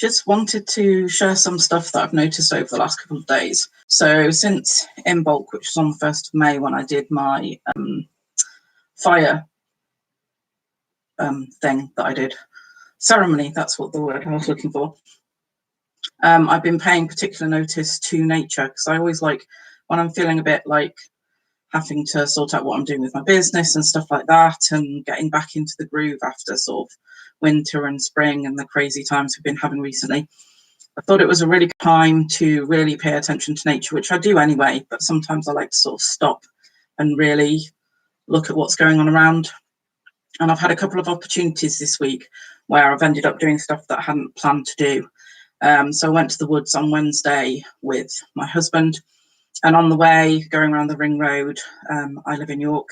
just wanted to share some stuff that I've noticed over the last couple of days. So since In Bulk, which was on the 1st of May when I did my fire thing that I did, ceremony, that's what the word I was looking for. I've been paying particular notice to nature, because I always like, when I'm feeling a bit like having to sort out what I'm doing with my business and stuff like that, and getting back into the groove after sort of winter and spring and the crazy times we've been having recently, I thought it was a really good time to really pay attention to nature, which I do anyway, but sometimes I like to sort of stop and really look at what's going on around. And I've had a couple of opportunities this week where I've ended up doing stuff that I hadn't planned to do. So I went to the woods on Wednesday with my husband, and on the way, going around the Ring Road, I live in York,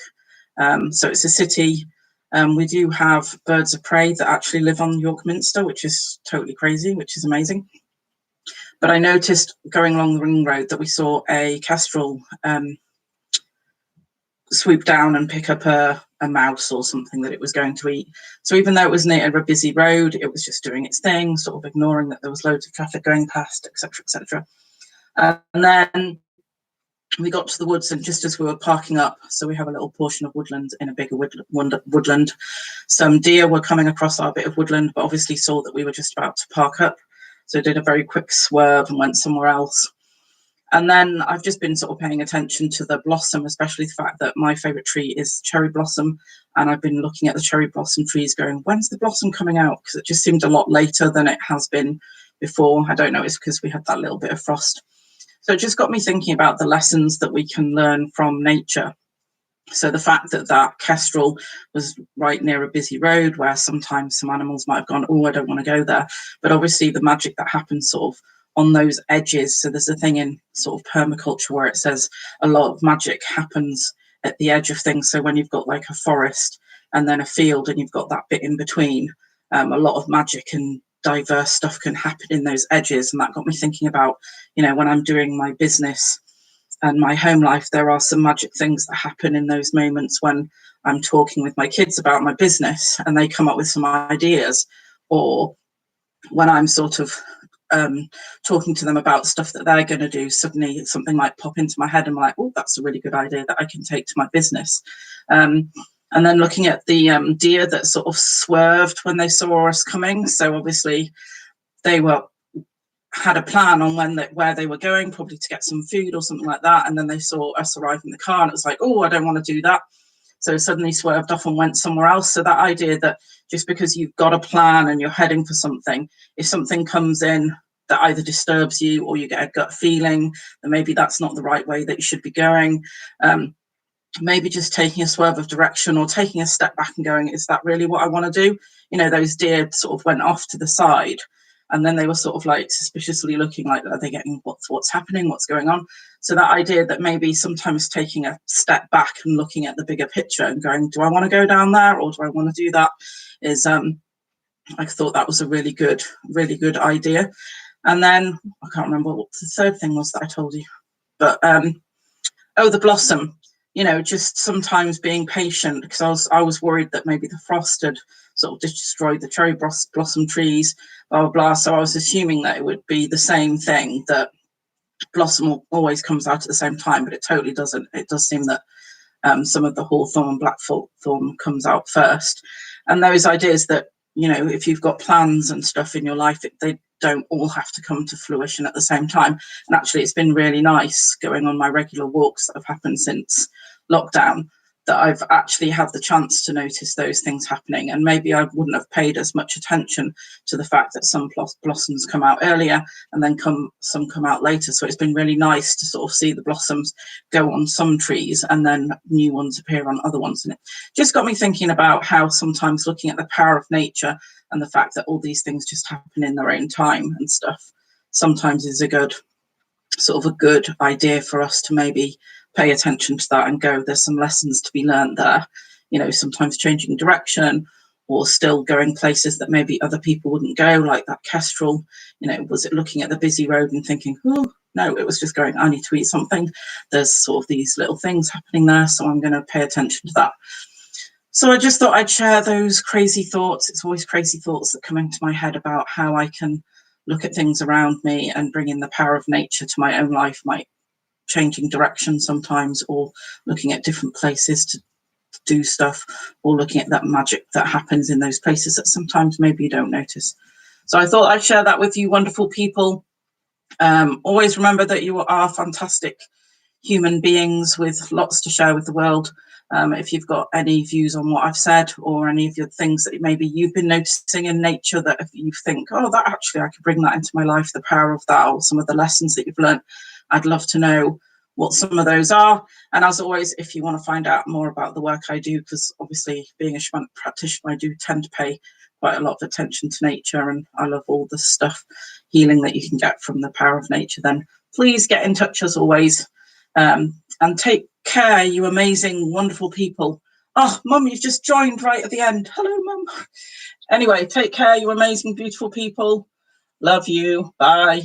so it's a city. We do have birds of prey that actually live on York Minster, which is totally crazy, which is amazing. But I noticed going along the Ring Road that we saw a kestrel swoop down and pick up a mouse or something that it was going to eat. So even though it was near a busy road, it was just doing its thing, sort of ignoring that there was loads of traffic going past, etc., etc. And then we got to the woods, and just as we were parking up, so we have a little portion of woodland in a bigger woodland, some deer were coming across our bit of woodland, but obviously saw that we were just about to park up, so did a very quick swerve and went somewhere else. And then I've just been sort of paying attention to the blossom, especially the fact that my favourite tree is cherry blossom, and I've been looking at the cherry blossom trees going, when's the blossom coming out? Because it just seemed a lot later than it has been before. I don't know, it's because we had that little bit of frost. So it just got me thinking about the lessons that we can learn from nature. So the fact that that kestrel was right near a busy road where sometimes some animals might have gone, oh, I don't want to go there. But obviously the magic that happens sort of on those edges. So there's a thing in sort of permaculture where it says a lot of magic happens at the edge of things. So when you've got like a forest and then a field and you've got that bit in between, a lot of magic and diverse stuff can happen in those edges. And that got me thinking about, you know, when I'm doing my business and my home life, there are some magic things that happen in those moments when I'm talking with my kids about my business and they come up with some ideas, or when I'm sort of talking to them about stuff that they're going to do, suddenly something might pop into my head and I'm like, oh, that's a really good idea that I can take to my business. And then looking at the deer that sort of swerved when they saw us coming. So obviously they had a plan on where they were going, probably to get some food or something like that. And then they saw us arrive in the car and it was like, oh, I don't want to do that. So suddenly swerved off and went somewhere else. So that idea that just because you've got a plan and you're heading for something, if something comes in that either disturbs you or you get a gut feeling that maybe that's not the right way that you should be going, maybe just taking a swerve of direction or taking a step back and going, is that really what I want to do? You know, those deer sort of went off to the side and then they were sort of like suspiciously looking like, are they getting what's happening, what's going on? So that idea that maybe sometimes taking a step back and looking at the bigger picture and going, do I want to go down there or do I want to do that, is I thought that was a really good idea. And then I can't remember what the third thing was that I told you, but the blossom. You know, just sometimes being patient, because I was worried that maybe the frost had sort of destroyed the cherry blossom trees, blah, blah, blah. So I was assuming that it would be the same thing, that blossom always comes out at the same time, but it totally doesn't. It does seem that some of the hawthorn and blackthorn comes out first. And those ideas that, you know, if you've got plans and stuff in your life, they don't all have to come to fruition at the same time. And actually, it's been really nice going on my regular walks that have happened since lockdown, that I've actually had the chance to notice those things happening. And maybe I wouldn't have paid as much attention to the fact that some blossoms come out earlier and then some come out later. So it's been really nice to sort of see the blossoms go on some trees and then new ones appear on other ones. And it just got me thinking about how sometimes looking at the power of nature and the fact that all these things just happen in their own time and stuff sometimes is a good idea for us to maybe pay attention to that and go, there's some lessons to be learned there. You know, sometimes changing direction or still going places that maybe other people wouldn't go, like that kestrel. You know, was it looking at the busy road and thinking, oh, no, it was just going, I need to eat something. There's sort of these little things happening there, so I'm going to pay attention to that. So I just thought I'd share those crazy thoughts. It's always crazy thoughts that come into my head about how I can look at things around me and bring in the power of nature to my own life, my changing direction sometimes, or looking at different places to do stuff, or looking at that magic that happens in those places that sometimes maybe you don't notice. So I thought I'd share that with you, wonderful people. Always remember that you are fantastic human beings with lots to share with the world. If you've got any views on what I've said, or any of your things that maybe you've been noticing in nature that if you think, oh, that actually I could bring that into my life, the power of that, or some of the lessons that you've learned, I'd love to know what some of those are. And as always, if you want to find out more about the work I do, because obviously being a shamanic practitioner, I do tend to pay quite a lot of attention to nature, and I love all the stuff, healing that you can get from the power of nature, then please get in touch as always. And take care, you amazing, wonderful people. Oh, Mum, you've just joined right at the end. Hello, Mum. Anyway, take care, you amazing, beautiful people. Love you. Bye.